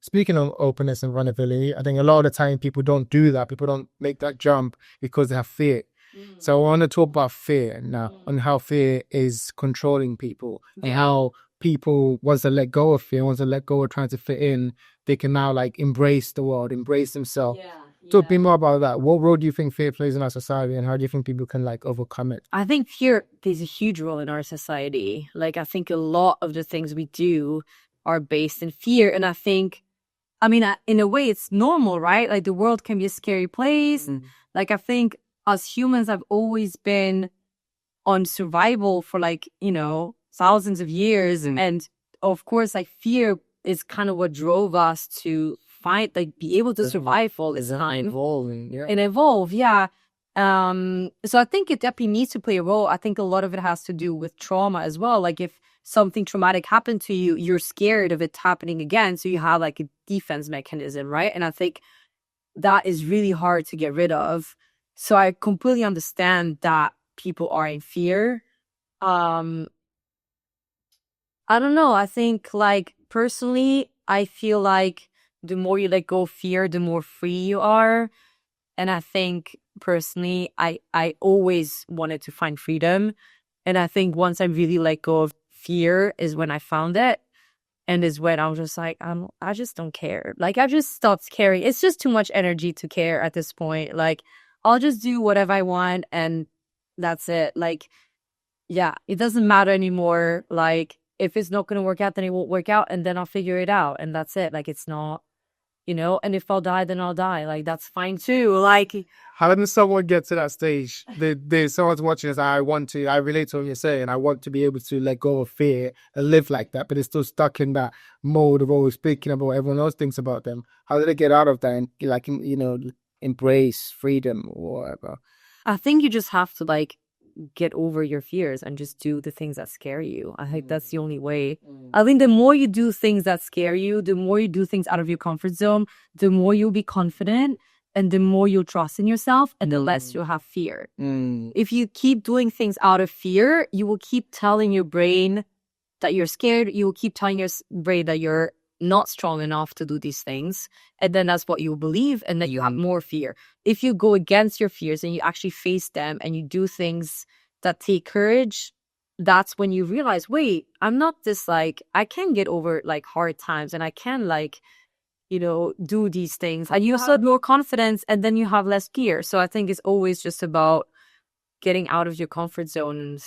Speaking of openness and vulnerability, I think a lot of the time people don't do that. People don't make that jump because they have fear. So I want to talk about fear now and how fear is controlling people and how people, once they let go of fear, once they let go of trying to fit in, they can now like embrace the world, embrace themselves. Talk me more about that. What role do you think fear plays in our society, and how do you think people can like overcome it? I think fear plays a huge role in our society. Like, I think a lot of the things we do are based in fear. And I think, in a way, it's normal, right? Like, the world can be a scary place. Like, I think as humans have always been on survival for like, thousands of years. And of course, like, fear is kind of what drove us to be able to survive all this time. And evolve, yeah. So I think it definitely needs to play a role. I think a lot of it has to do with trauma as well. Like, if something traumatic happened to you, you're scared of it happening again. So you have like a defense mechanism, right? And I think that is really hard to get rid of. So I completely understand that people are in fear. I don't know. I think, like, personally, I feel like the more you let go of fear, the more free you are. And I think personally, I always wanted to find freedom. And I think once I really let go of fear is when I found it. And is when I was just like, I just don't care. Like, I just stopped caring. It's just too much energy to care at this point. Like, I'll just do whatever I want and that's it. Like, yeah, it doesn't matter anymore. Like, if it's not going to work out, then it won't work out. And then I'll figure it out. And that's it. Like, it's not, and if I'll die, then I'll die. Like, that's fine too. Like, how does someone get to that stage? Someone's watching this. I relate to what you're saying. I want to be able to let go of fear and live like that, but it's still stuck in that mode of always speaking about what everyone else thinks about them. How do they get out of that and like, embrace freedom or whatever? I think you just have to like get over your fears and just do the things that scare you. I think that's the only way. I think the more you do things that scare you, the more you do things out of your comfort zone, the more you'll be confident and the more you'll trust in yourself and the less you'll have fear. If you keep doing things out of fear, you will keep telling your brain that you're scared. You will keep telling your brain that you're not strong enough to do these things. And then that's what you believe. And then you have more fear. If you go against your fears and you actually face them and you do things that take courage, that's when you realize, wait, I'm not this, like, I can get over like hard times and I can like, do these things. And you also have more confidence and then you have less fear. So I think it's always just about getting out of your comfort zone. And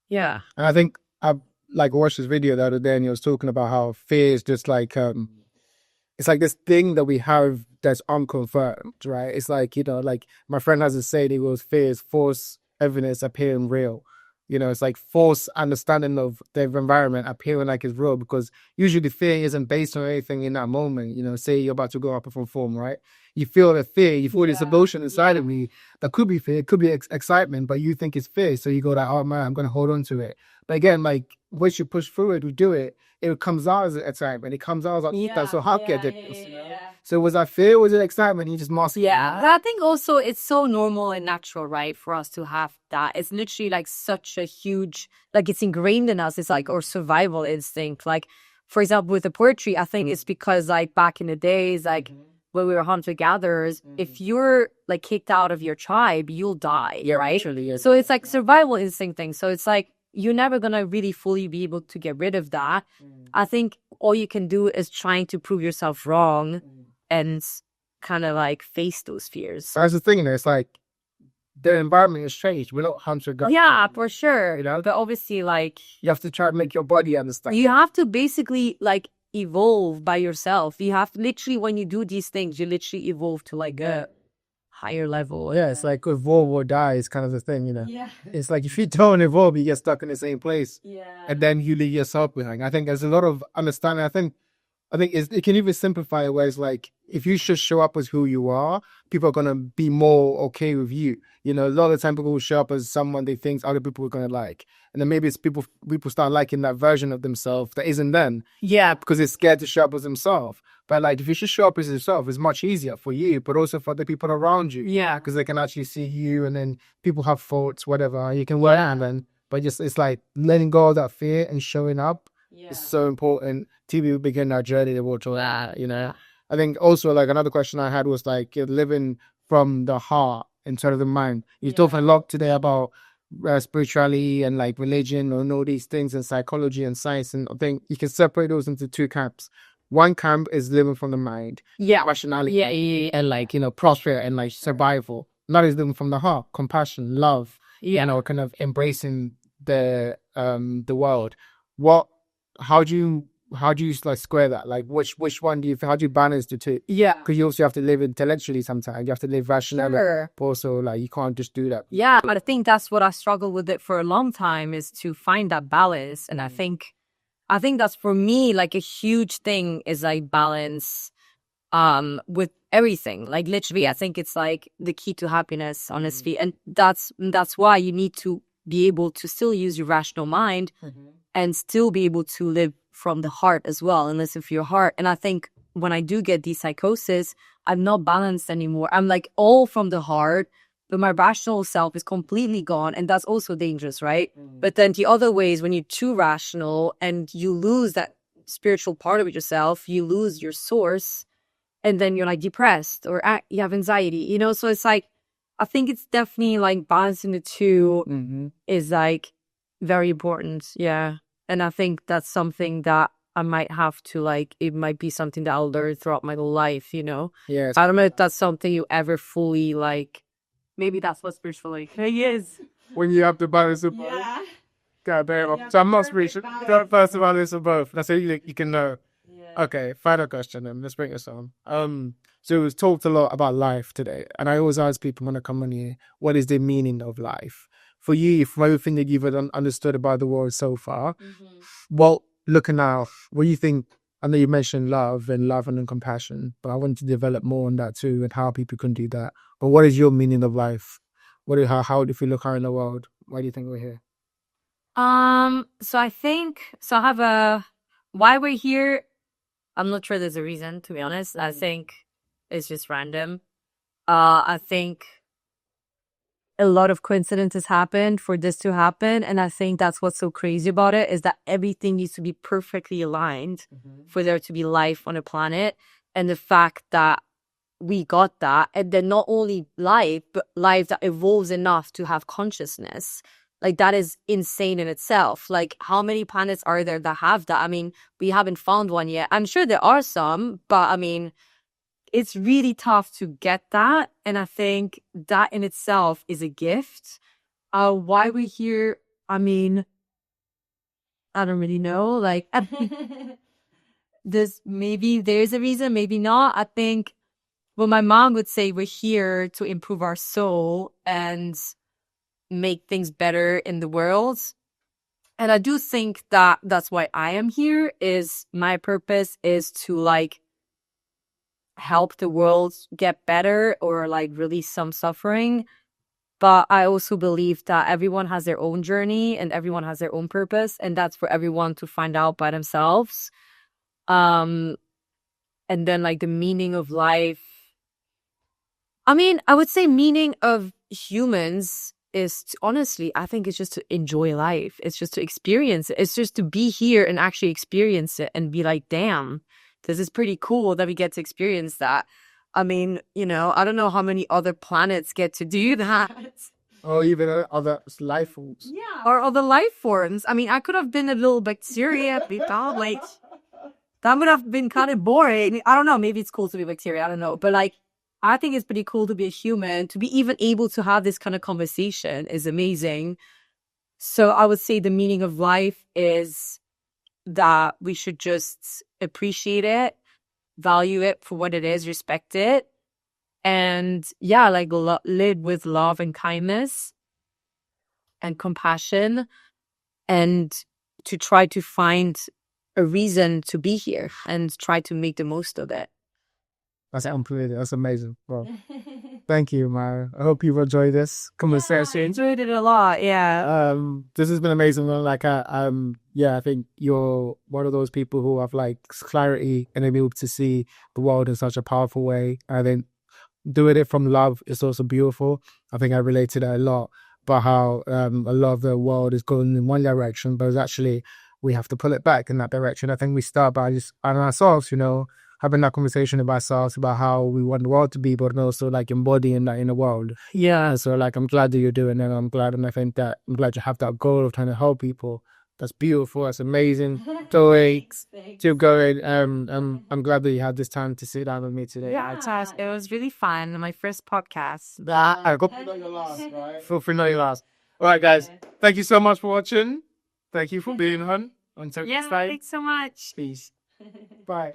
yeah. And I think I've like watched this video the other day and he was talking about how fear is just like it's like this thing that we have that's unconfirmed, right? It's like, like my friend has a saying, he goes, fear is false evidence appearing real. It's like false understanding of the environment appearing like it's real, because usually fear isn't based on anything in that moment. Say you're about to go up and perform, right? You feel the fear, you feel this emotion inside of me that could be fear, it could be excitement, but you think it's fear. So you go like, oh man, I'm going to hold on to it. But again, like once you push through it, we do it, it comes out as excitement. It comes out as that. So how get it? So was that fear? Was it excitement? You just mastered it. Yeah, I think also it's so normal and natural, right, for us to have that. It's literally like such a huge, like it's ingrained in us. It's like our survival instinct. Like, for example, with the poetry, I think it's because like back in the days, like when we were hunter-gatherers, if you're like kicked out of your tribe, you'll die, right? Actually, yes. So it's like survival instinct thing. So it's like you're never going to really fully be able to get rid of that. I think all you can do is trying to prove yourself wrong and kind of like face those fears. That's the thing, it's like the environment has changed. We're not hunter-gatherers. Yeah, for sure. But obviously, like, you have to try to make your body understand. You have to basically like evolve by yourself. You have to literally, when you do these things, you literally evolve to like a higher level. Yeah, it's like evolve or die is kind of the thing, Yeah. It's like if you don't evolve, you get stuck in the same place. Yeah. And then you leave yourself behind. I think there's a lot of understanding. I think it can even simplify it where it's like, if you just show up as who you are, people are going to be more okay with you. A lot of the time people will show up as someone they think other people are going to like. And then maybe it's people start liking that version of themselves that isn't them. Yeah. Because they're scared to show up as themselves. But like, if you just show up as yourself, it's much easier for you, but also for the people around you. Yeah. Because they can actually see you, and then people have thoughts, whatever. You can work on them. But just, it's like letting go of that fear and showing up is so important. TV begin our journey towards all that, you know. I think also like another question I had was like you're living from the heart instead of the mind. You talked a lot today about spirituality and like religion and all these things and psychology and science, and I think you can separate those into two camps. One camp is living from the mind, Yeah. rationality, Yeah. and like prosperity and like survival. That is living from the heart, compassion, love, kind of embracing the world. What how do you like square that? Like which one do you how do you balance the two? Yeah. Because you also have to live intellectually sometimes. You have to live rationally, Sure. but also like you can't just do that. Yeah, but I think that's what I struggled with it for a long time, is to find that balance. And I think that's for me like a huge thing, is like balance with everything. Like literally, I think it's like the key to happiness, honestly. And that's why you need to be able to still use your rational mind and still be able to live from the heart as well and listen for your heart. And I think when I do get these psychosis, I'm not balanced anymore. I'm like all from the heart, but my rational self is completely gone. And that's also dangerous, right? But then the other way is when you're too rational and you lose that spiritual part of yourself, you lose your source, and then you're like depressed or you have anxiety, you know? So it's like, I think it's definitely like balancing the two is like very important. Yeah. And I think that's something that I might have to like, it might be something that I'll learn throughout my life, you know? Yeah. I don't know if that's something you ever fully like, maybe that's what spirituality is. When you have to balance of both. God damn. So I'm not spiritual. First of all, it's of both. That's how you can know. Okay, final question then. Let's bring this on. So it was talked a lot about life today, and I always ask people when I come on here, what is the meaning of life? For you, from everything that you've understood about the world so far, well, looking now, what do you think? I know you mentioned love and compassion, but I want to develop more on that too and how people can do that. But what is your meaning of life? How if you look out in the world, why do you think we're here? So I think, I have why we're here. I'm not sure there's a reason, to be honest. I think it's just random. I think a lot of coincidences happened for this to happen. And I think that's what's so crazy about it, is that everything needs to be perfectly aligned for there to be life on a planet. And the fact that we got that, and then not only life, but life that evolves enough to have consciousness. Like that is insane in itself. Like how many planets are there that have that? I mean, we haven't found one yet. I'm sure there are some, but I mean, it's really tough to get that. And I think that in itself is a gift. Why we're here, I mean, I don't really know. Like maybe there's a reason, maybe not. I think, well, my mom would say we're here to improve our soul and make things better in the world. And I do think that that's why I am here, is my purpose is to like help the world get better or like release some suffering. But I also believe that everyone has their own journey and everyone has their own purpose, and that's for everyone to find out by themselves. And then like the meaning of life, I mean, I would say meaning of humans is honestly, I think it's just to enjoy life. It's just to experience it. It's just to be here and actually experience it and be like, damn, this is pretty cool that we get to experience that. I mean, you know, I don't know how many other planets get to do that. Or even other life forms. Yeah, or other life forms. I mean, I could have been a little bacteria, like that would have been kind of boring. I don't know. Maybe it's cool to be bacteria. I don't know. But like, I think it's pretty cool to be a human. To be even able to have this kind of conversation is amazing. So I would say the meaning of life is that we should just appreciate it, value it for what it is, respect it. And yeah, like live with love and kindness and compassion, and to try to find a reason to be here and try to make the most of it. That's unbelievable. That's amazing. Well, thank you, Mara. I hope you enjoy this conversation. Yeah, I enjoyed it a lot. Yeah. This has been amazing. Like, I think you're one of those people who have like clarity and able to see the world in such a powerful way. I think doing it from love is also beautiful. I think I relate to that a lot. But how a lot of the world is going in one direction, but it's actually we have to pull it back in that direction. I think we start by just on ourselves, having that conversation with ourselves about how we want the world to be, but also like embodying that in the world. Yeah. So like, I'm glad that you're doing it. I'm glad. And I think that I'm glad you have that goal of trying to help people. That's beautiful. That's amazing. So keep going. I'm glad that you had this time to sit down with me today. Yeah, it was really fun. My first podcast. I hope you know your last, right? Feel free to know your last. All right, guys. Thank you so much for watching. Thank you for being on. Until next time. Thanks so much. Peace. Bye.